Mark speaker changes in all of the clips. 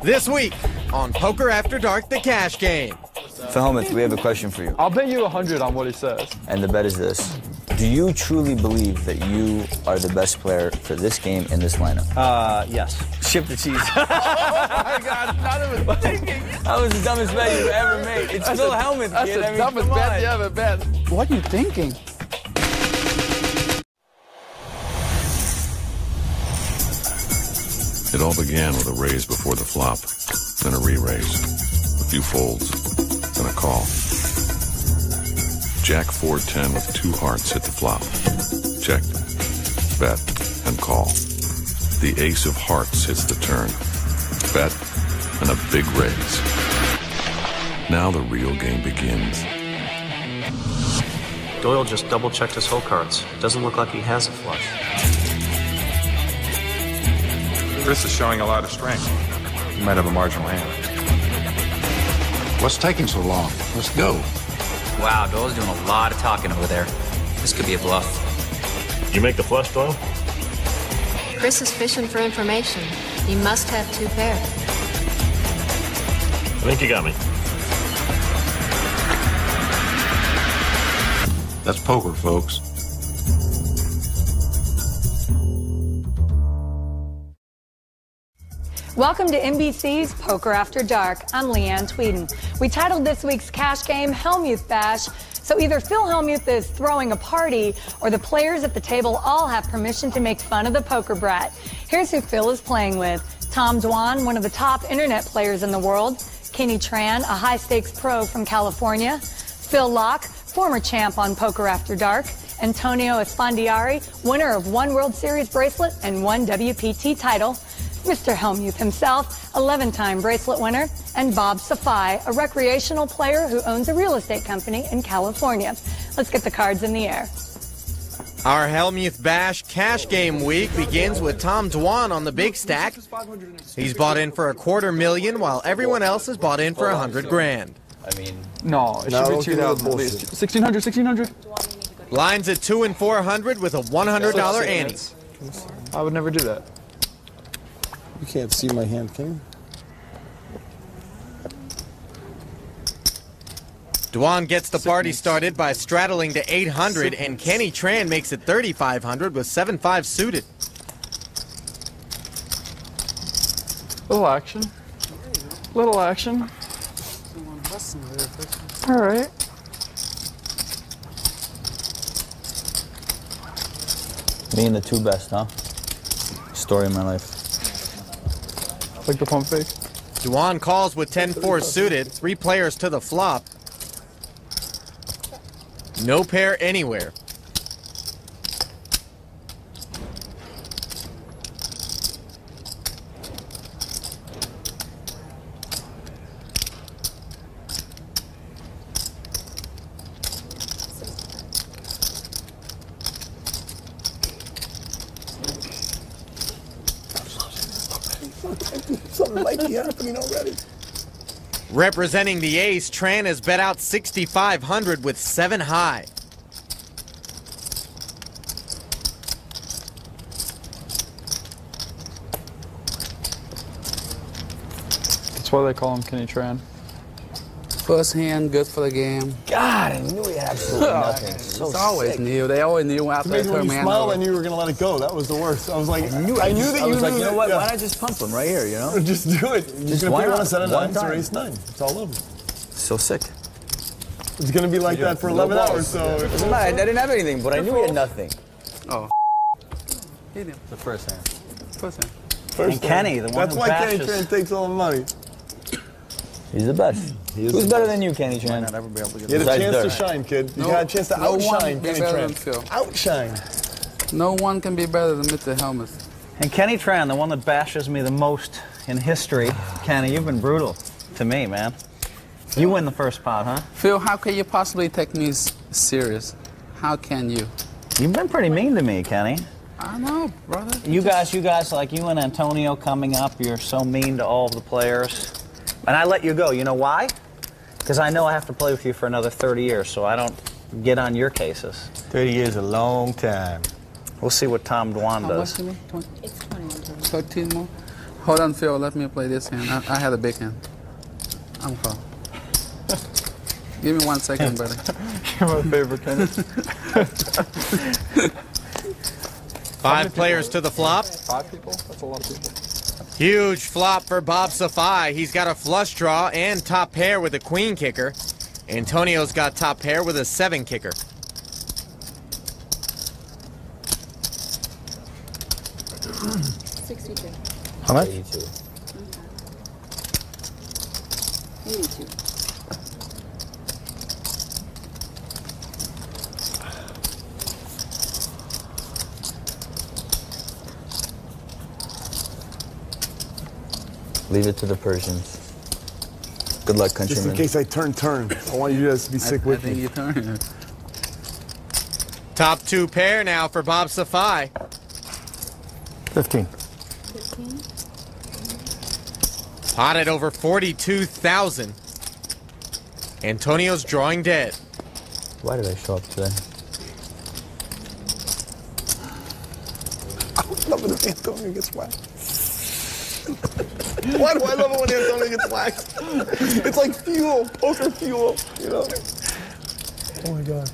Speaker 1: This week on Poker After Dark, the cash game.
Speaker 2: So Helmut, we have a question for you.
Speaker 3: I'll bet you 100 on what he says.
Speaker 2: And the bet is this. Do you truly believe that you are the best player for this game in this lineup?
Speaker 4: Yes.
Speaker 2: Ship the cheese.
Speaker 3: Oh my God, not even thinking.
Speaker 2: That was the dumbest bet you've ever made. It's still Helmut,
Speaker 3: That's
Speaker 2: kid.
Speaker 3: the dumbest bet you ever bet. What are you thinking?
Speaker 5: It all began with a raise before the flop, then a re-raise, a few folds, then a call. Jack 4-10 with 2 hearts hit the flop. Checked, bet, and call. The ace of hearts hits the turn. Bet, and a big raise. Now the real game begins.
Speaker 4: Doyle just double-checked his hole cards. Doesn't look like he has a flush.
Speaker 6: Chris is showing a lot of strength. He might have a marginal hand.
Speaker 7: What's taking so long? Let's go.
Speaker 8: Wow, Doyle's doing a lot of talking over there. This could be a bluff.
Speaker 9: You make the flush, Doyle?
Speaker 10: Chris is fishing for information. He must have 2 pair.
Speaker 9: I think you got me.
Speaker 7: That's poker, folks.
Speaker 11: Welcome to NBC's Poker After Dark. I'm Leanne Tweeden. We titled this week's cash game Helmuth Bash. So either Phil Helmuth is throwing a party or the players at the table all have permission to make fun of the poker brat. Here's who Phil is playing with. Tom Dwan, one of the top internet players in the world. Kenny Tran, a high-stakes pro from California. Phil Locke, former champ on Poker After Dark. Antonio Esfandiari, winner of 1 World Series bracelet and 1 WPT title. Mr. Helmuth himself, 11-time bracelet winner, and Bob Safai, a recreational player who owns a real estate company in California. Let's get the cards in the air.
Speaker 1: Our Helmuth Bash cash game week begins with Tom Dwan on the big stack. He's bought in for $250,000 while everyone else has bought in for $100,000.
Speaker 2: I mean...
Speaker 3: No, it should be 2,000 at least. 1,600, 1,600?
Speaker 1: Lines at 2 and 400 with a $100 ante.
Speaker 3: I would never do that.
Speaker 12: You can't see my hand, can you?
Speaker 1: Dwan gets the party started by straddling to 800, and Kenny Tran makes it 3,500 with 7-5 suited.
Speaker 3: Little action. Little action. All right.
Speaker 2: Me and the 2 best, huh? Story of my life.
Speaker 3: Like the pump fake.
Speaker 1: Dwan calls with 10-4 suited, 3 players to the flop. No pair anywhere.
Speaker 12: Something might be happening already.
Speaker 1: Representing the ace, Tran has bet out 6,500 with 7 high.
Speaker 3: That's why they call him Kenny Tran.
Speaker 13: First hand, good for the game.
Speaker 2: God, I knew he had absolutely nothing. So
Speaker 13: it's always new. They always knew after
Speaker 12: When you smiled, I knew you were going to let it go. That was the worst. I was like, I knew that you knew.
Speaker 2: I was like, you know what? Why not just pump him right here, you know?
Speaker 12: Just do it. You're going to put on a set of 9s or ace 9. It's all over.
Speaker 2: So sick.
Speaker 12: It's going to be like that for 11 hours, so...
Speaker 2: I didn't have anything, but I knew he had nothing.
Speaker 13: Oh.
Speaker 2: The first hand.
Speaker 13: First hand.
Speaker 2: And Kenny, the one
Speaker 12: That's
Speaker 2: who
Speaker 12: why
Speaker 2: bashes.
Speaker 12: Kenny Tran takes all the money.
Speaker 2: He's the best. Who's better than you, Kenny Tran?
Speaker 12: You had a chance to shine, kid. You got a chance to outshine Kenny Tran. Outshine.
Speaker 13: No one can be better than Mr. Helmuth.
Speaker 4: And Kenny Tran, the one that bashes me the most in history. Kenny, you've been brutal to me, man. You win the first pot, huh?
Speaker 13: Phil, how can you possibly take me serious? How can you?
Speaker 4: You've been pretty mean to me, Kenny.
Speaker 13: I know, brother.
Speaker 4: You guys, like you and Antonio coming up, you're so mean to all of the players. And I let you go. You know why? Because I know I have to play with you for another 30 years, so I don't get on your cases.
Speaker 2: 30 years is a long time.
Speaker 4: We'll see what Tom Dwan does.
Speaker 13: How much you mean? It's 21. 13 more? Hold on, Phil. Let me play this hand. I had a big hand. I'm calm. Give me 1 second, brother.
Speaker 3: You're my favorite, Kenny.
Speaker 1: 5 players to the flop.
Speaker 3: 5 people? That's a lot of people.
Speaker 1: Huge flop for Bob Safai. He's got a flush draw and top pair with a queen kicker. Antonio's got top pair with a 7 kicker.
Speaker 2: How much? 82.
Speaker 10: 82.
Speaker 2: Leave it to the Persians. Good luck, countrymen.
Speaker 12: Just in case I turn. I want you guys to be sick with me.
Speaker 13: I think you turn.
Speaker 1: Top 2 pair now for Bob Safai.
Speaker 3: 15.
Speaker 10: 15.
Speaker 1: Potted over 42,000. Antonio's drawing dead.
Speaker 2: Why did I show up today?
Speaker 12: I love it if Antonio gets whacked. Why do I love it when Antonio gets whacked? It's like fuel, poker fuel, you know? Oh my God.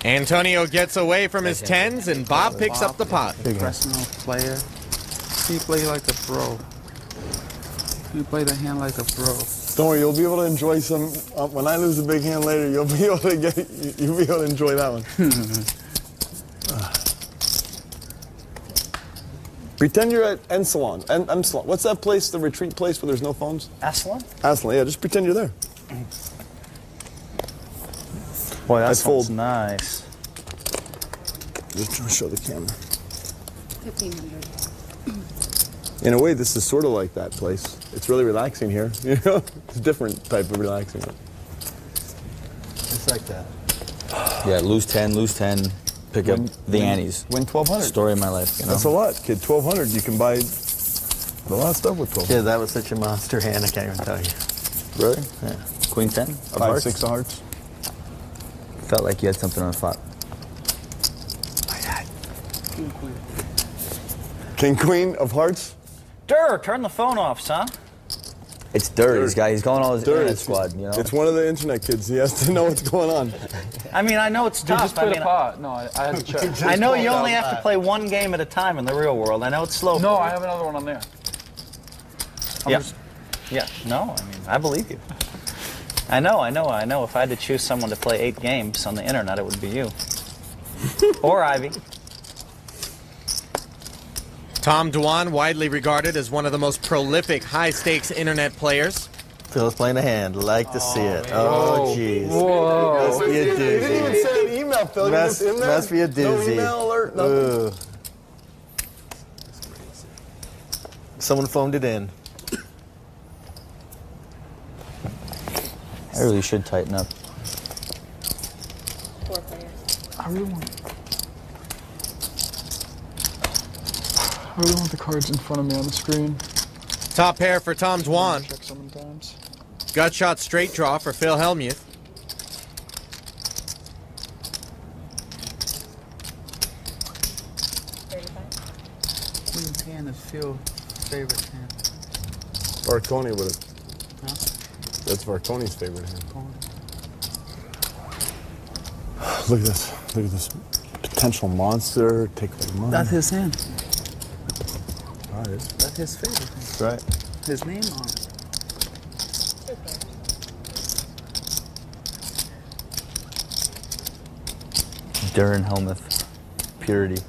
Speaker 1: Antonio gets away from his 10s and Bob picks up the pot.
Speaker 13: Professional player. He play like a pro. He play the hand like a pro.
Speaker 12: Don't worry, you'll be able to enjoy some. When I lose a big hand later, you'll be able to you'll be able to enjoy that one. Pretend you're at Ensalon. Ensalon. What's that place? The retreat place where there's no phones?
Speaker 4: Aslan?
Speaker 12: Aslan. Yeah, just pretend you're there.
Speaker 4: Boy, that
Speaker 12: fold.
Speaker 4: sounds nice.
Speaker 12: Just trying to show the camera.
Speaker 10: 1,500.
Speaker 12: In a way, this is sort of like that place. It's really relaxing here. You know, it's a different type of relaxing.
Speaker 3: It's like that.
Speaker 2: Yeah, lose 10, pick up the annies.
Speaker 12: Win 1,200.
Speaker 2: Story of my life, you know?
Speaker 12: That's a lot, kid. 1,200. You can buy a lot of stuff with 1,200.
Speaker 3: Yeah, that was such a monster hand, I can't even tell you.
Speaker 2: Really? Yeah. Queen 10?
Speaker 12: 5, 6 of hearts.
Speaker 2: Felt like you had something on the flop.
Speaker 12: King, Queen of hearts.
Speaker 4: Durr, turn the phone off, son.
Speaker 2: It's Durr. He's calling all his internet squad, you know?
Speaker 12: It's one of the internet kids. He has to know what's going on.
Speaker 4: I mean, I know it's tough.
Speaker 3: Just played a pot. No, I had to check.
Speaker 4: I know you only have to play 1 game at a time in the real world. I know it's slow.
Speaker 3: No, I have another one on there.
Speaker 4: Yeah. Yeah. No, I mean, I believe you. I know. If I had to choose someone to play 8 games on the internet, it would be you. Or Ivy.
Speaker 1: Tom Dwan, widely regarded as one of the most prolific high-stakes internet players.
Speaker 3: Phil's playing a hand. Like to see it. Oh, jeez.
Speaker 12: Whoa.
Speaker 3: Must be a doozy.
Speaker 12: You didn't even send an email, Phil. You just in there?
Speaker 3: Must be a doozy.
Speaker 12: No email alert, nothing.
Speaker 3: Someone phoned it in.
Speaker 2: I really should tighten up.
Speaker 10: 4 players.
Speaker 3: I really want the cards in front of me on the screen.
Speaker 1: Top pair for Tom Dwan.
Speaker 3: Check sometimes.
Speaker 1: Gut shot straight draw for Phil Hellmuth.
Speaker 13: Queen's hand is Phil's favorite hand.
Speaker 12: Vartoni would have.
Speaker 13: Huh?
Speaker 12: That's Vartoni's favorite hand. Look at this. Look at this. Potential monster. Take away money.
Speaker 13: That's his hand.
Speaker 12: Oh, it is.
Speaker 13: That's his favorite hand.
Speaker 12: That's right.
Speaker 13: His name on it.
Speaker 2: Darren Helmuth. Purity.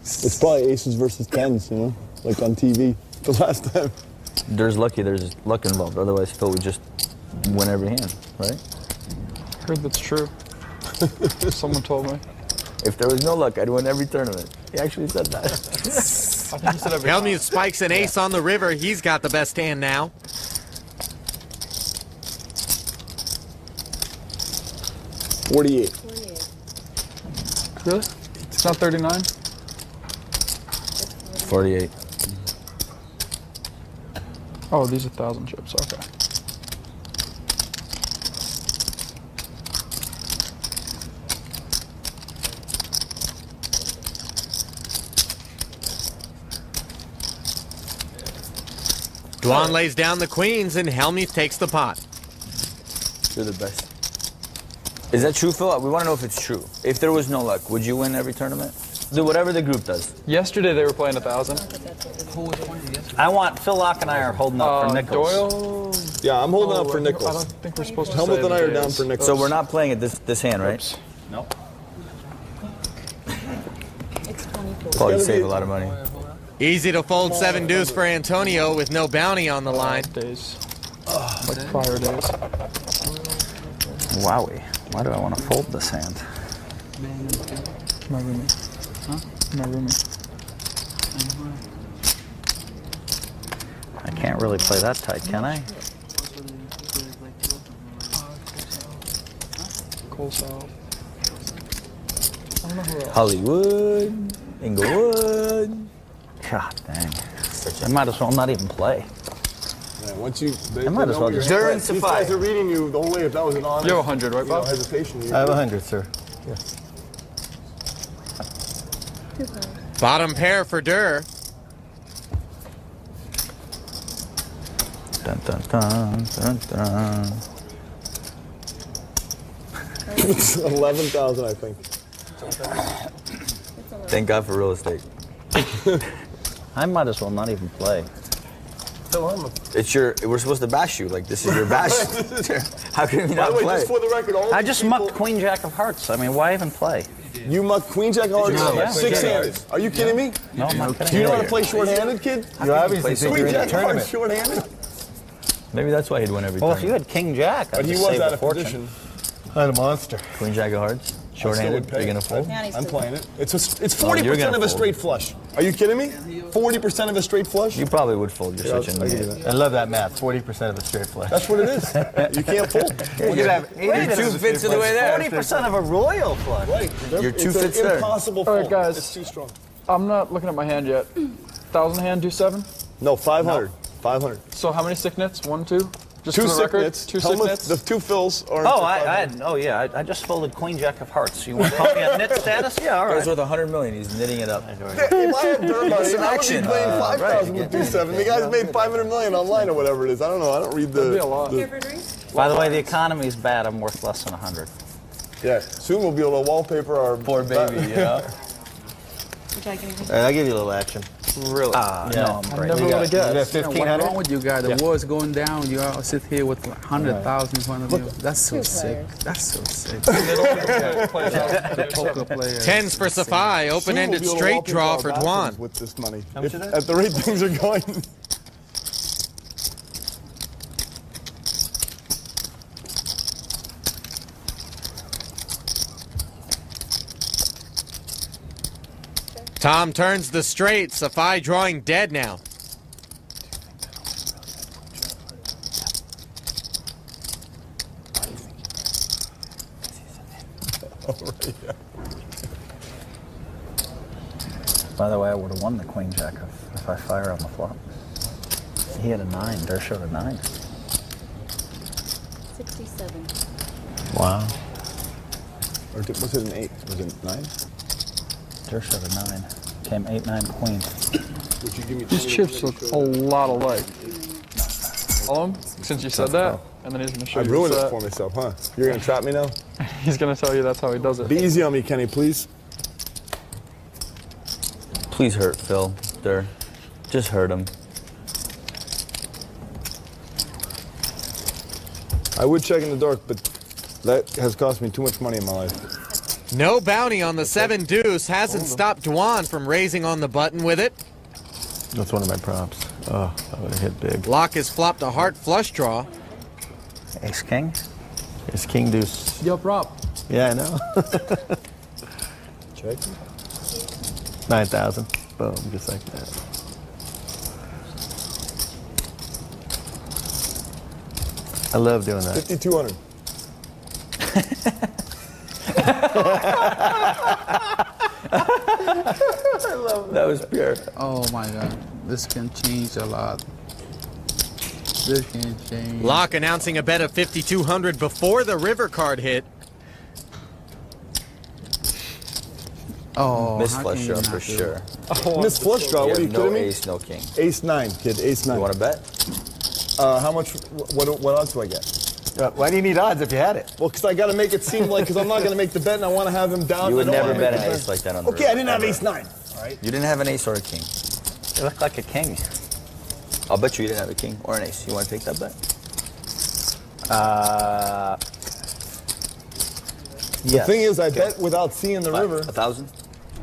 Speaker 12: It's probably aces versus 10s, you know? Like on TV the last time.
Speaker 2: There's luck involved. Otherwise, Phil would just win every hand, right?
Speaker 3: Heard that's true. Someone told me.
Speaker 2: If there was no luck, I'd win every tournament. He actually said that.
Speaker 3: I think he said every
Speaker 1: Hellmuth spikes an ace on the river. He's got the best hand now.
Speaker 12: $48.
Speaker 3: Really? It's not 39?
Speaker 2: 48.
Speaker 3: Oh, these are 1,000 chips. Okay.
Speaker 1: Dwan lays down the queens and Hellmuth takes the pot.
Speaker 2: You're the best. Is that true, Phil? We want to know if it's true. If there was no luck, would you win every tournament? Do whatever the group does.
Speaker 3: Yesterday they were playing 1,000.
Speaker 4: I want Phil Locke and I are holding up for nickels.
Speaker 3: Doyle.
Speaker 12: Yeah, I'm holding up for nickels.
Speaker 3: I don't think we're supposed to.
Speaker 12: Hellmuth and I are down for nickels.
Speaker 2: So we're not playing at this hand, right?
Speaker 3: Oops.
Speaker 4: Nope.
Speaker 2: Probably save a lot of money.
Speaker 1: Easy to fold 7 deuce for Antonio with no bounty on the line.
Speaker 3: Days. Like prior days.
Speaker 4: Wowie. Why do I want to fold this hand?
Speaker 3: My roommate. Huh? My roommate.
Speaker 4: I can't really play that tight, can I?
Speaker 3: Cool South. I don't know who else.
Speaker 2: Hollywood, Inglewood.
Speaker 4: God dang. I might as well not even play.
Speaker 12: Yeah, once you,
Speaker 4: I might as well just.
Speaker 2: During
Speaker 12: these guys are reading you the whole way. If that was an honest,
Speaker 3: You have 100, right, Bob?
Speaker 12: Hesitation.
Speaker 2: I have 100, sir.
Speaker 12: Yes.
Speaker 1: Bottom pair for Durr.
Speaker 4: Dun, dun, dun, dun, dun.
Speaker 12: It's 11,000, I think.
Speaker 2: Thank God for real estate.
Speaker 4: I might as well not even play.
Speaker 2: It's your. We're supposed to bash you. Like this is your bash. How can you not
Speaker 12: By the way,
Speaker 2: play?
Speaker 12: just for the record, all
Speaker 4: I
Speaker 12: these
Speaker 4: just
Speaker 12: people,
Speaker 4: mucked Queen Jack of Hearts. I mean, why even play?
Speaker 12: You mucked Queen Jack of Hearts,
Speaker 4: Yeah.
Speaker 12: 6-handed. Are you kidding me?
Speaker 4: No, I'm not
Speaker 12: Do you
Speaker 4: kidding.
Speaker 12: know how to play short-handed, kid?
Speaker 2: You obviously think
Speaker 12: Queen
Speaker 2: you're in a
Speaker 12: Jack of Hearts
Speaker 2: tournament.
Speaker 12: short-handed.
Speaker 2: Maybe that's why he'd win every
Speaker 4: Well, if
Speaker 2: tournament.
Speaker 4: you had King Jack, I'd
Speaker 12: But he
Speaker 4: just
Speaker 12: was
Speaker 4: save
Speaker 12: out
Speaker 4: the
Speaker 12: of
Speaker 4: fortune.
Speaker 12: position.
Speaker 2: I'm a monster. Queen Jack of Hearts, short-handed. Are you gonna fold?
Speaker 12: I'm playing it. It's 40%
Speaker 2: you're gonna
Speaker 12: of a
Speaker 2: fold.
Speaker 12: straight flush. Are you kidding me? 40% of a straight flush?
Speaker 2: You probably would fold. You're such an idiot. I love that math. 40% of a straight flush.
Speaker 12: That's what it is. You can't fold.
Speaker 2: You're 2 fifths of the way there.
Speaker 4: 40% of a royal flush.
Speaker 12: Right.
Speaker 2: You're 2
Speaker 12: It's
Speaker 2: fifths
Speaker 12: an
Speaker 2: there.
Speaker 12: impossible
Speaker 3: All right,
Speaker 12: fold.
Speaker 3: guys.
Speaker 12: It's too strong.
Speaker 3: I'm not looking at my hand yet. 1,000 hand, do 7.
Speaker 12: No, 500. 500.
Speaker 3: So how many sick nits? 1, 2? Just
Speaker 12: Two
Speaker 3: for the
Speaker 12: sick
Speaker 3: record,
Speaker 12: nits.
Speaker 3: 2 sick
Speaker 12: Hellmuth,
Speaker 3: nits.
Speaker 12: the 2 fills are.
Speaker 4: Oh, I just folded Queen Jack of Hearts. You want to call me a nit status? Yeah, all
Speaker 2: Guy's
Speaker 4: right.
Speaker 2: worth 100 million. He's knitting it up.
Speaker 12: If I had Durr money,
Speaker 2: some
Speaker 12: I would be
Speaker 2: action.
Speaker 12: playing 5,000
Speaker 2: right,
Speaker 12: with 2-7. The guy's made 500 million online or whatever it is. I don't know. I don't read the.
Speaker 3: That'd be a lot.
Speaker 4: By the way, the economy's bad. I'm worth less than 100.
Speaker 12: Yeah. Soon we'll be able to wallpaper our
Speaker 2: Poor baby, you know? I'll give you a little action.
Speaker 3: Really?
Speaker 4: No, I'm
Speaker 3: I
Speaker 4: great.
Speaker 3: never would have guessed.
Speaker 13: What's wrong with you guys? The war's going down. You all sit here with 100,000 in front of you. That's so sick. That's so sick. The poker players.
Speaker 1: Tens for Safai, open-ended
Speaker 12: Soon we'll be able to
Speaker 1: straight
Speaker 12: wallpaper
Speaker 1: draw
Speaker 12: our
Speaker 1: for
Speaker 12: bathrooms
Speaker 1: Dwan.
Speaker 12: with this money. At the rate things are going.
Speaker 1: Tom turns the straight, Safai drawing dead now.
Speaker 4: By the way, I would have won the Queen Jack if I fire on the flop. He had a 9. Durr showed a 9.
Speaker 10: 67.
Speaker 2: Wow.
Speaker 12: Or was it an 8? Was it 9?
Speaker 4: Durr showed a 9. Came 8, 9, Queen.
Speaker 12: Would you give me
Speaker 3: These chips look a lot alike. Follow him, since you said that, and then he's going to show
Speaker 12: I
Speaker 3: you
Speaker 12: ruined
Speaker 3: what's
Speaker 12: it for myself, huh? You're going to trap me now?
Speaker 3: He's going to tell you that's how he does it.
Speaker 12: Be easy on me, Kenny, please.
Speaker 2: Please hurt Phil, Durr. Just hurt him.
Speaker 12: I would check in the dark, but that has cost me too much money in my life.
Speaker 1: No bounty on the 7 deuce hasn't stopped Dwan from raising on the button with it.
Speaker 2: That's one of my props. Oh, that would have hit big.
Speaker 1: Locke has flopped a heart flush draw.
Speaker 4: Ace King?
Speaker 2: It's King Deuce.
Speaker 3: Yo, prop.
Speaker 2: Yeah, I know.
Speaker 12: Check.
Speaker 2: 9,000. Boom, just like that. I love doing that.
Speaker 12: 5,200.
Speaker 2: That was pure.
Speaker 13: Oh my God. This can change a lot. This can change.
Speaker 1: Locke announcing a bet of 5,200 before the river card hit.
Speaker 13: Oh,
Speaker 2: Miss
Speaker 13: how
Speaker 2: flush
Speaker 13: can you
Speaker 2: draw
Speaker 13: not
Speaker 2: for
Speaker 13: do
Speaker 2: sure.
Speaker 12: Miss flush draw. What are you
Speaker 2: no
Speaker 12: kidding me?
Speaker 2: ace, no king.
Speaker 12: Ace 9, kid. Ace 9.
Speaker 2: You want to bet?
Speaker 12: How much? What odds do I get?
Speaker 1: Why do you need odds if you had it?
Speaker 12: Well, because I got to make it seem like, because I'm not going to make the bet and I want to have him down.
Speaker 2: You would
Speaker 12: I don't
Speaker 2: never
Speaker 12: wanna
Speaker 2: bet
Speaker 12: make
Speaker 2: an
Speaker 12: the
Speaker 2: ace like that on the
Speaker 12: Okay, I
Speaker 2: river,
Speaker 12: didn't have
Speaker 2: ever.
Speaker 12: ace 9. All right.
Speaker 2: You didn't have an ace or a king.
Speaker 4: You look like a king.
Speaker 2: I'll bet you didn't have a king or an ace. You want to take that bet?
Speaker 12: The thing is, I bet without seeing the river.
Speaker 2: 1,000?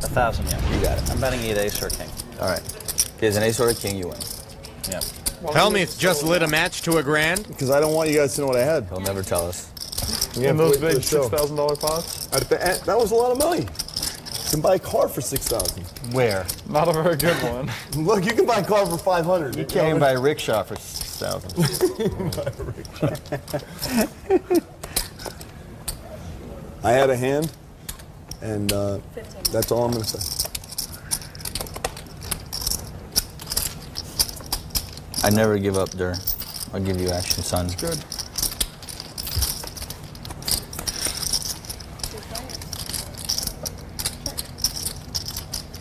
Speaker 4: 1,000, yeah.
Speaker 2: You got it.
Speaker 4: I'm betting either ace or king.
Speaker 2: All right. If there's an ace or a king, you win.
Speaker 4: Yeah.
Speaker 1: Hellmuth just lit a match to $1,000.
Speaker 12: Because I don't want you guys to know what I had.
Speaker 2: He'll never tell us.
Speaker 3: In those big $6,000 pots?
Speaker 12: That was a lot of money. You can buy a car for $6,000.
Speaker 1: Where?
Speaker 3: Not a very good one.
Speaker 12: Look, you can buy a car for $500.
Speaker 1: You can't even buy a rickshaw for $6,000.
Speaker 12: I had a hand, and that's all I'm going to say.
Speaker 2: I never give up, Dur. I'll give you action, son.
Speaker 3: That's good.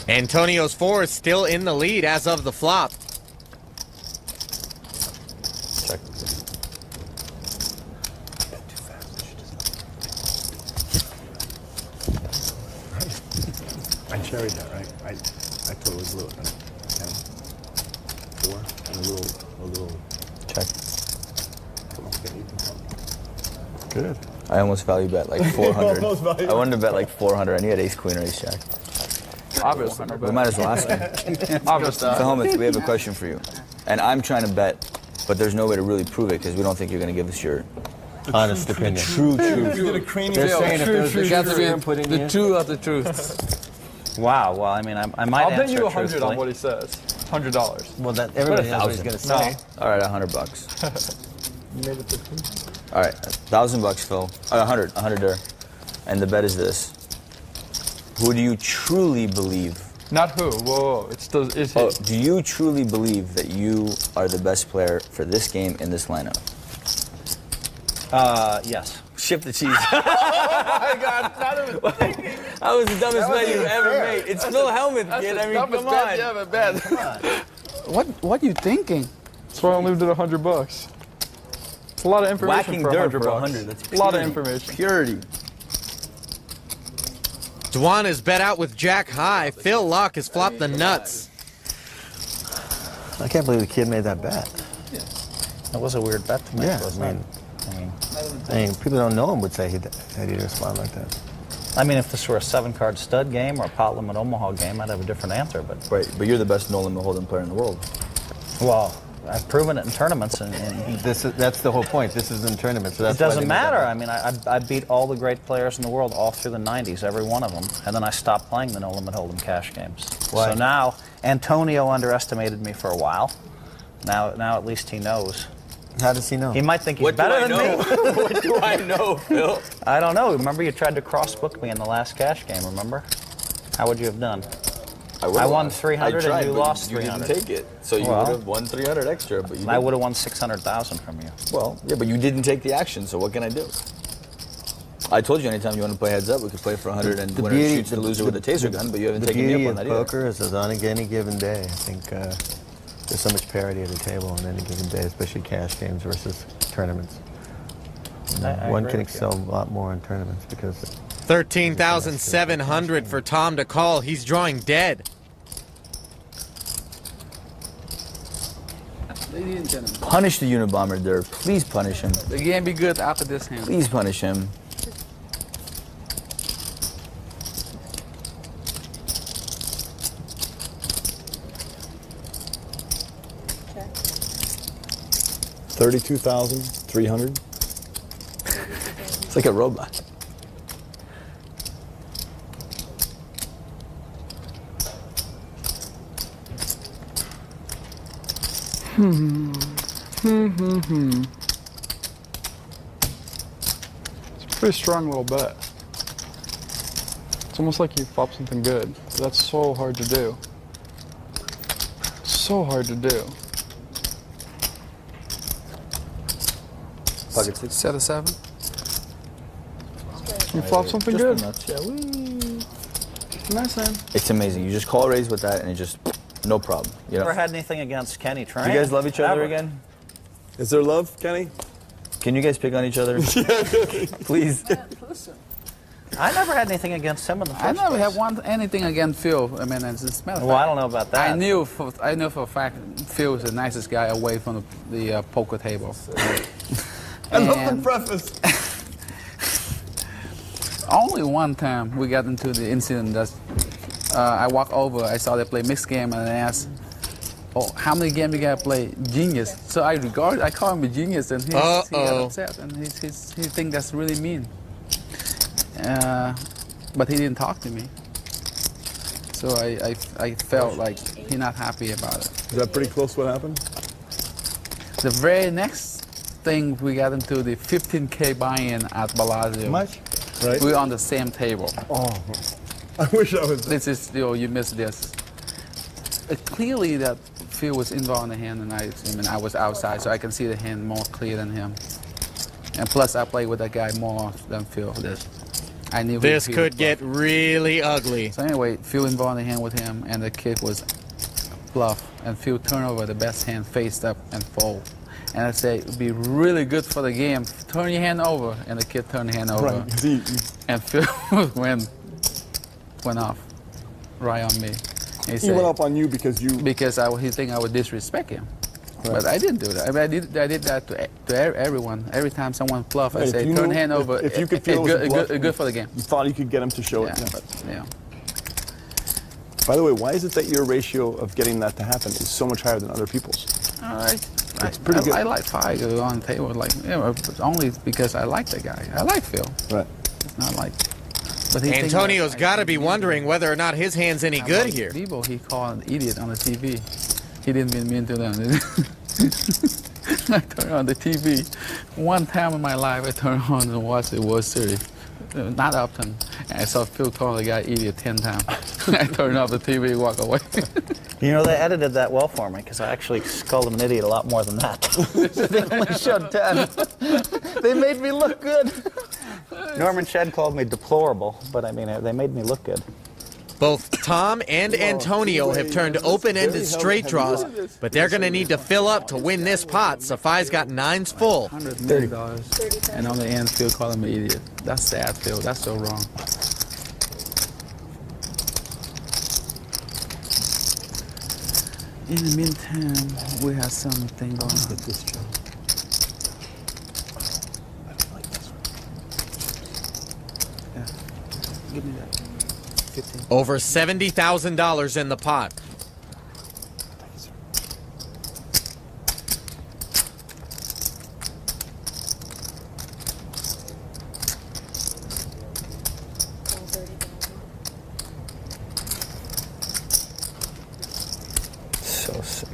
Speaker 1: Antonio's 4 is still in the lead as of the flop.
Speaker 2: Check.
Speaker 12: I cherried that, right? I totally blew it. Right? 10, 4, and a little.
Speaker 2: Check.
Speaker 12: Good.
Speaker 2: I almost value bet like 400.
Speaker 12: Almost value
Speaker 2: I wanted to bet like 400. I knew I had ace queen or ace jack.
Speaker 3: Obviously.
Speaker 2: We might as well ask him.
Speaker 3: Obviously.
Speaker 2: So Helmut, we have a question for you. And I'm trying to bet, but there's no way to really prove it because we don't think you're going to give us your
Speaker 1: honest opinion.
Speaker 2: True.
Speaker 12: You did a cranium.
Speaker 1: They're saying if there's
Speaker 13: You got to be
Speaker 1: put in
Speaker 13: the truth of the truth.
Speaker 4: Wow. Well, I mean, I might
Speaker 3: I'll bet
Speaker 4: answer
Speaker 3: you 100
Speaker 4: truthfully.
Speaker 3: on what he says. $100.
Speaker 1: Well, that everybody knows what he's going to say.
Speaker 2: All right, $100. All right, $1,000, Phil. 100 Dur. And the bet is this: who do you truly believe?
Speaker 3: Not who. Whoa. Is he?
Speaker 2: Oh, do you truly believe that you are the best player for this game in this lineup?
Speaker 4: Yes.
Speaker 2: Ship the cheese. Oh my God! That was the dumbest bet you've ever made. It's Phil Helmut, kid. I mean, come on.
Speaker 3: Yeah, but bad.
Speaker 13: What are you thinking?
Speaker 3: That's why I only did $100. It's a lot of information
Speaker 2: Whacking
Speaker 3: for
Speaker 2: dirt
Speaker 3: $100.
Speaker 2: for 100. That's
Speaker 3: a lot of
Speaker 2: purity.
Speaker 3: information.
Speaker 2: Purity.
Speaker 1: Dwan is bet out with Jack high. Phil Locke has flopped the nuts.
Speaker 14: I can't believe the kid made that bet.
Speaker 4: That was a weird bet to make,
Speaker 14: Yeah,
Speaker 4: wasn't
Speaker 14: I mean, people don't know him would say he'd respond like that.
Speaker 4: I mean, if this were a 7-card stud game or a pot limit Omaha game, I'd have a different answer. But
Speaker 2: Right, but you're the best no limit hold'em player in the world.
Speaker 4: well, I've proven it in tournaments, and
Speaker 14: That's the whole point. This is in tournaments. So that's
Speaker 4: it doesn't matter. I mean, I beat all the great players in the world all through the 90s, every one of them, and then I stopped playing the no limit hold'em cash games.
Speaker 14: Why?
Speaker 4: So now Antonio underestimated me for a while. Now at least he knows.
Speaker 14: How does he know?
Speaker 4: He might think he's
Speaker 2: What do
Speaker 4: better
Speaker 2: I
Speaker 4: than
Speaker 2: know?
Speaker 4: me.
Speaker 2: What do I know, Phil?
Speaker 4: I don't know. Remember, you tried to cross-book me in the last cash game. Remember? How would you have done? I won 300 and you lost 300.
Speaker 2: You didn't take it, so you
Speaker 4: Well,
Speaker 2: would have won 300 extra. But you
Speaker 4: I
Speaker 2: didn't.
Speaker 4: would have won 600,000 from you.
Speaker 2: Well, yeah, but you didn't take the action. So what can I do? I told you anytime you want to play heads up, we could play for 100 and winner shoots the loser with a taser gun. But you haven't taken me up on that
Speaker 14: The beauty of poker
Speaker 2: either.
Speaker 14: is that on any given day, I think there's so much parity at the table on any given day, especially cash games versus tournaments.
Speaker 4: I
Speaker 14: One
Speaker 4: agree
Speaker 14: can
Speaker 4: with you.
Speaker 14: excel a lot more in tournaments because
Speaker 1: 13,700 for Tom to call. He's drawing dead.
Speaker 13: Ladies and gentlemen,
Speaker 2: Punish the Unabomber there. Please punish him.
Speaker 13: the game be good after this hand.
Speaker 2: Please punish him.
Speaker 12: $32,300.
Speaker 2: It's like a robot.
Speaker 3: It's a pretty strong little bet. It's almost like you flop something good. But that's so hard to do. So hard to do.
Speaker 2: Pocket six.
Speaker 13: Set of 7.
Speaker 3: You flop something
Speaker 2: Just
Speaker 3: good.
Speaker 2: the nuts, yeah. Whee.
Speaker 13: Nice hand.
Speaker 2: It's amazing. You just call a raise with that, and it just no problem. You know?
Speaker 4: Never had anything against Kenny Train.
Speaker 2: Do you guys love each other
Speaker 4: Ever.
Speaker 2: again?
Speaker 12: Is there love, Kenny?
Speaker 2: Can you guys pick on each other? Please.
Speaker 13: Listen.
Speaker 4: I never had anything against him in the first
Speaker 13: I never
Speaker 4: place.
Speaker 13: had anything against Phil. I mean, it's a matter of
Speaker 4: Well, I
Speaker 13: fact,
Speaker 4: don't know about that.
Speaker 13: I knew for a fact Phil was the nicest guy away from the poker table.
Speaker 12: I love the preface.
Speaker 13: Only one time we got into the incident that I walked over, I saw they play mixed game, and I asked, "Oh, how many games you gotta play?" Genius. So I call him a genius, and he got upset, and he think that's really mean. But he didn't talk to me, so I felt like he's not happy about it.
Speaker 12: Is that pretty close? What happened?
Speaker 13: The very next thing we got into the 15K buy-in at Bellagio.
Speaker 12: Much? Right.
Speaker 13: We were on the same table.
Speaker 12: Oh, I wish I was.
Speaker 13: This is, you missed this. Clearly that Phil was involved in the hand, and I was outside, so I can see the hand more clear than him. And plus, I played with that guy more than Phil did. I knew
Speaker 1: this could get really ugly.
Speaker 13: So anyway, Phil involved in the hand with him, and the kid was bluff, and Phil turned over the best hand, faced up, and fold. And I said, it would be really good for the game. Turn your hand over, and the kid turned the hand over.
Speaker 12: Right.
Speaker 13: And Phil went off right on me.
Speaker 12: He went up on you because you...
Speaker 13: Because he think I would disrespect him. Right. But I didn't do that. I mean, I did that to everyone. Every time someone bluff, I say, turn hand over.
Speaker 12: If you could feel it was
Speaker 13: good for the game.
Speaker 12: You thought you could get him to show it.
Speaker 13: Yeah.
Speaker 12: By the way, why is it that your ratio of getting that to happen is so much higher than other people's? It's pretty good.
Speaker 13: I like five on the table, only because I like the guy. I like Phil.
Speaker 12: Right.
Speaker 13: It's not like. But
Speaker 1: Antonio's got to be wondering whether or not his hand's any good here.
Speaker 13: People he called an idiot on the TV. He didn't mean to them. I turned on the TV. One time in my life, I turned on and watched the World Series. Not often. And I saw Phil call the guy idiot 10 times. I turned off the TV and walked away.
Speaker 4: You know, they edited that well for me, because I actually called him an idiot a lot more than that. They only showed 10. They made me look good. Norman Shedd called me deplorable, but I mean, they made me look good.
Speaker 1: Both Tom and Antonio have turned open-ended straight draws, but they're going to need to fill up to win this pot. Safai's got nines full.
Speaker 13: $100 million. And on the end, Phil called him an idiot. That's sad, Phil. That's so wrong. In the meantime, we have something going on.
Speaker 12: This job.
Speaker 13: Yeah. Give me that. 15.
Speaker 1: Over $70,000 in the pot.
Speaker 2: So sick.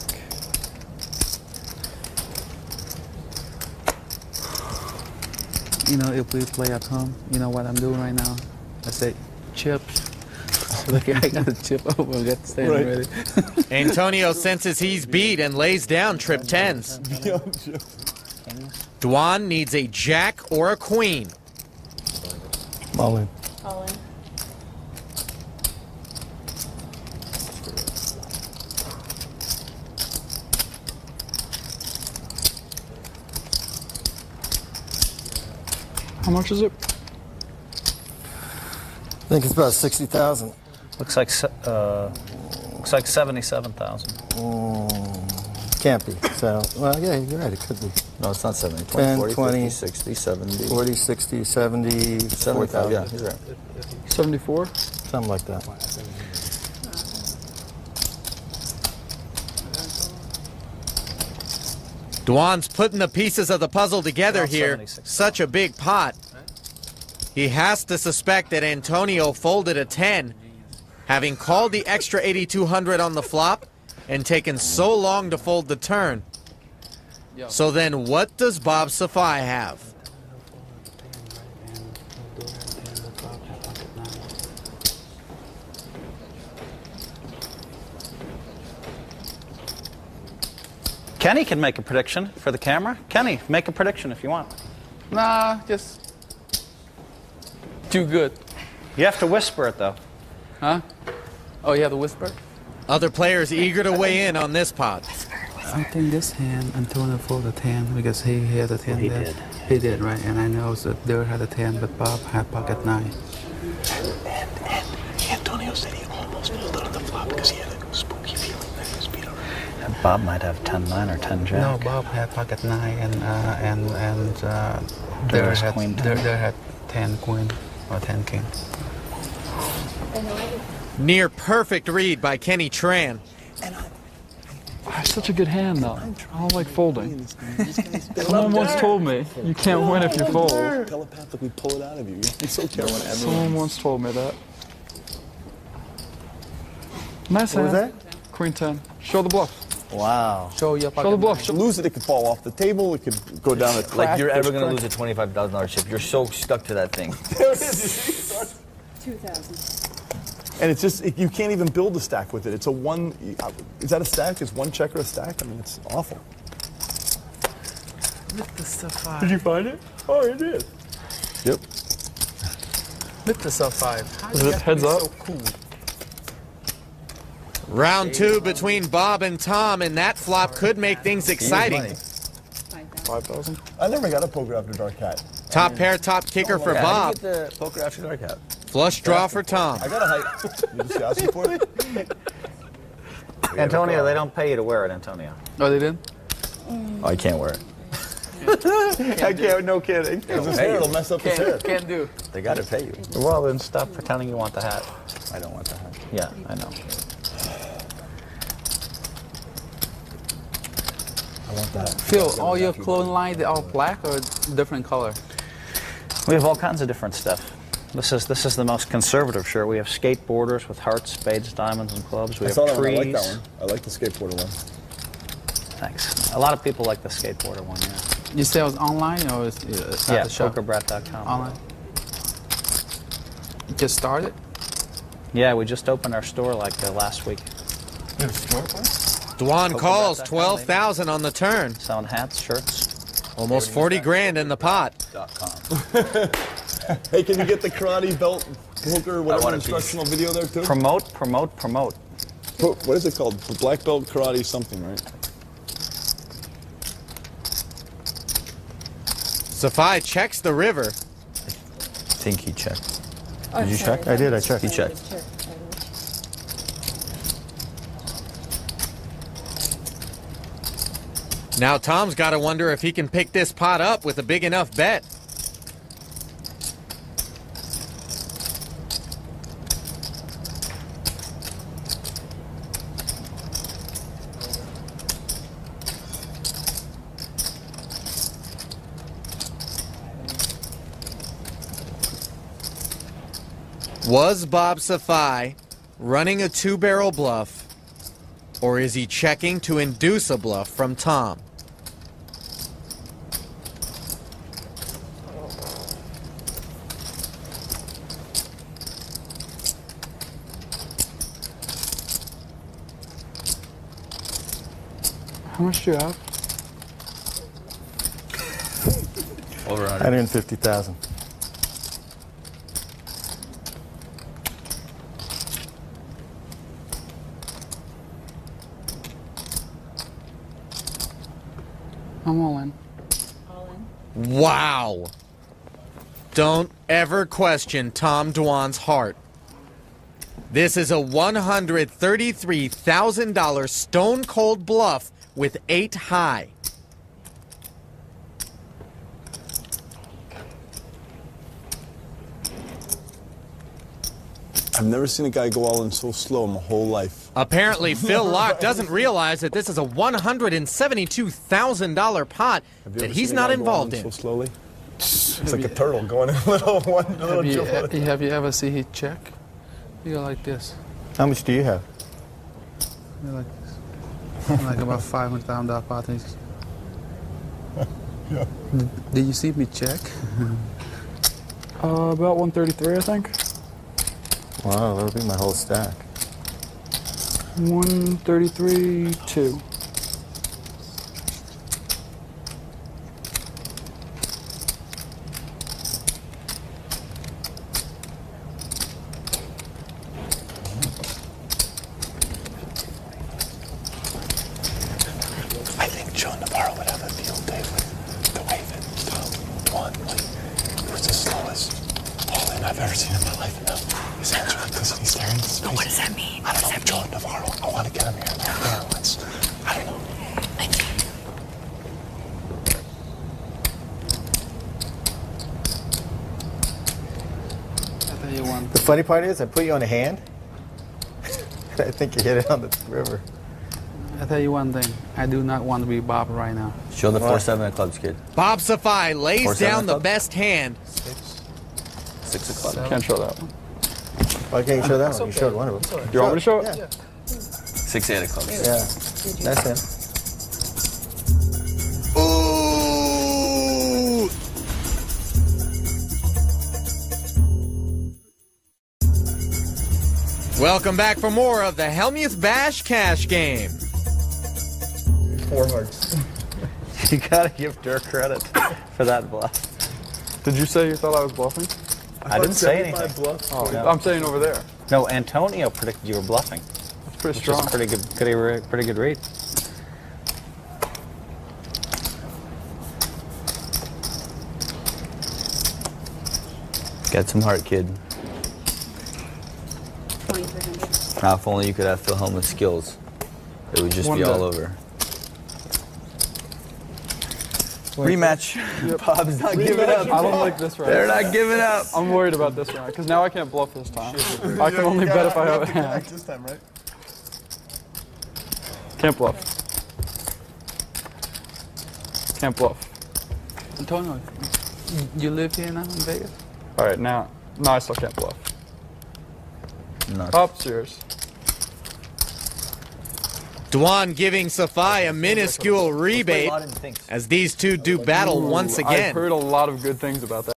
Speaker 13: You know, if we play at home, you know what I'm doing right now? I say, chips. Look, I got a chip over, get standing ready.
Speaker 1: Antonio senses he's beat and lays down trip tens. Dwan needs a jack or a queen.
Speaker 14: All in.
Speaker 10: All in.
Speaker 3: How much is it?
Speaker 14: I think it's about 60,000.
Speaker 4: Looks like 77,000.
Speaker 14: Can't be. So, well, yeah, you're right. It could be.
Speaker 2: No, it's not 70.
Speaker 14: 10,
Speaker 2: 40,
Speaker 14: 20,
Speaker 2: 50, 60, 70.
Speaker 14: 40, 60, 70,
Speaker 2: 75, yeah, he's right.
Speaker 3: 74?
Speaker 14: Something like that.
Speaker 1: Dwan's putting the pieces of the puzzle together here. Such a big pot. He has to suspect that Antonio folded a 10, having called the extra 8,200 on the flop and taken so long to fold the turn. So then what does Bob Safai have?
Speaker 4: Kenny can make a prediction for the camera. Kenny, make a prediction if you want.
Speaker 13: Nah, just too good.
Speaker 4: You have to whisper it, though.
Speaker 13: Huh? Oh, you have the whisper?
Speaker 1: Other players eager to weigh in on this pot.
Speaker 13: I think this hand, Antonio folded the 10 because he had the 10
Speaker 4: he
Speaker 13: there.
Speaker 4: did.
Speaker 13: He did, right? And I know that Derek had a 10, but Bob had pocket 9.
Speaker 12: And Antonio said he almost folded on the flop because he had a spooky feeling that he was beat already.
Speaker 4: And Bob might have 10-9 or 10-jack.
Speaker 13: No, Bob had pocket 9 and
Speaker 4: Derek
Speaker 13: had
Speaker 4: queen 10.
Speaker 13: Derek had 10 queen or 10 king.
Speaker 1: Near perfect read by Kenny Tran.
Speaker 3: It's such a good hand, though. I don't like folding. Someone once told me you can't win if you fold.
Speaker 12: Telepathically pull it out of you. You're so careful.
Speaker 3: Someone once told me that. Nice
Speaker 12: What was
Speaker 3: hand.
Speaker 12: that?
Speaker 3: Queen 10. Show the bluff.
Speaker 4: Wow.
Speaker 13: Show your
Speaker 3: Show the bluff.
Speaker 12: If you lose it, it could fall off the table. It could go down a crack.
Speaker 2: Like you're ever going to lose a $25,000 chip. You're so stuck to that thing.
Speaker 12: There it is.
Speaker 15: 2,000.
Speaker 12: And it's just, you can't even build a stack with it. It's a one, is that a stack? Is one checker a stack? I mean, it's awful.
Speaker 13: With the Sapphire.
Speaker 12: Did you find it? Oh, you did. Yep.
Speaker 13: With the Sapphire. How
Speaker 3: Is
Speaker 13: you
Speaker 3: it
Speaker 13: got to
Speaker 3: heads
Speaker 13: be
Speaker 3: up?
Speaker 13: so cool?
Speaker 1: Round 2 between Bob and Tom, and that flop could make things exciting.
Speaker 3: 5,000.
Speaker 12: I never got a poker after dark hat.
Speaker 1: Top pair, top kicker for
Speaker 2: Yeah,
Speaker 1: Bob.
Speaker 2: how do you get the poker after dark hat?
Speaker 1: Flush draw for Tom.
Speaker 12: I got a height. You just asking for it?
Speaker 4: Antonio, they don't pay you to wear it, Antonio.
Speaker 13: Oh, they didn't?
Speaker 2: Oh, I can't wear it.
Speaker 12: I can't, no kidding. Because his hair will mess up his hair.
Speaker 13: Can't do.
Speaker 2: They got to pay you.
Speaker 4: Well, then stop pretending you want the hat.
Speaker 2: I don't want the hat.
Speaker 4: Yeah, I know.
Speaker 12: I want that.
Speaker 13: Phil, all your clothing line, they're all black or different color?
Speaker 4: We have all kinds of different stuff. This is the most conservative shirt. We have skateboarders with hearts, spades, diamonds, and clubs. We
Speaker 12: I
Speaker 4: have
Speaker 12: saw that
Speaker 4: trees.
Speaker 12: one. I like that one. I like the skateboarder one.
Speaker 4: Thanks. A lot of people like the skateboarder one, yeah.
Speaker 13: You say it was online or it's
Speaker 4: Yeah,
Speaker 13: at the shop?
Speaker 4: pokerbrat.com.
Speaker 13: Online. You just started?
Speaker 4: Yeah, we just opened our store like last week.
Speaker 1: Dwan calls 12,000 on the turn.
Speaker 4: Selling hats, shirts.
Speaker 1: Almost 40 grand in the pot.
Speaker 12: Hey, can you get the karate belt poker, whatever
Speaker 2: want a
Speaker 12: instructional video there too?
Speaker 4: Promote.
Speaker 12: What is it called? Black belt karate something, right?
Speaker 1: Safai checks the river.
Speaker 2: I think he checked.
Speaker 15: Oh,
Speaker 2: Did you
Speaker 15: sorry,
Speaker 2: check?
Speaker 14: I did, I checked.
Speaker 2: He checked.
Speaker 1: Now Tom's got to wonder if he can pick this pot up with a big enough bet. Was Bob Safai running a two-barrel bluff, or is he checking to induce a bluff from Tom?
Speaker 3: How much do you have?
Speaker 2: Over
Speaker 14: 150,000.
Speaker 3: I'm all in.
Speaker 1: Wow. Don't ever question Tom Dwan's heart. This is a $133,000 stone-cold bluff with 8 high.
Speaker 12: I've never seen a guy go all in so slow my whole life.
Speaker 1: Apparently, Phil Locke doesn't realize that this is a $172,000 pot that he's not involved in.
Speaker 12: So slowly? It's like a turtle going in a little jump.
Speaker 13: Have you ever seen he check? You go like this.
Speaker 14: How much do you have?
Speaker 13: You're like this. Like about $500,000 pot.
Speaker 12: Yeah.
Speaker 13: Did you see me check?
Speaker 3: About 133, I think.
Speaker 14: Wow, that'll be my whole stack.
Speaker 3: 133.2.
Speaker 12: on. Like, it was the slowest all-in I've ever seen in my life. His hands are like this and he's staring into space.
Speaker 15: What does that mean?
Speaker 12: I don't know, Joe Navarro. I want to get him here. I don't know.
Speaker 14: The funny part is, I put you on a hand. I think you hit it on the river.
Speaker 13: I tell you one thing. I do not want to be Bob right now.
Speaker 2: Show the 4-7 of clubs, kid.
Speaker 1: Bob Safai lays down the best hand.
Speaker 2: 6 of clubs.
Speaker 3: Can't show that one.
Speaker 14: Why can't you show that one? You showed one of them.
Speaker 3: Do you want me to show it?
Speaker 14: Yeah.
Speaker 2: 6-8 of clubs.
Speaker 14: Yeah. That's him.
Speaker 1: Welcome back for more of the Hellmuth Bash Cash Game.
Speaker 14: 4 hearts.
Speaker 4: You gotta give Dirk credit for that bluff.
Speaker 3: Did you say you thought I was bluffing?
Speaker 4: I didn't say anything.
Speaker 3: Oh, no. I'm saying over there.
Speaker 4: No, Antonio predicted you were bluffing.
Speaker 3: That's pretty strong.
Speaker 4: Which is pretty good read.
Speaker 2: Get some heart, kid. Now, if only you could have Phil Hellmuth's skills, it would just be all over. Rematch.
Speaker 3: Yep.
Speaker 2: Bob's not giving up.
Speaker 3: I don't like this round.
Speaker 2: They're not giving up.
Speaker 3: I'm worried about this round because now I can't bluff this time. I can only bet if I have a hand.
Speaker 12: This time, right?
Speaker 3: Can't bluff. Can't bluff.
Speaker 13: Antonio, you live here now in Vegas?
Speaker 3: All right, now I still can't bluff.
Speaker 2: No.
Speaker 3: Upstairs.
Speaker 1: Dwan giving Safai a minuscule rebate as these two do battle once again.
Speaker 3: I've heard a lot of good things about that.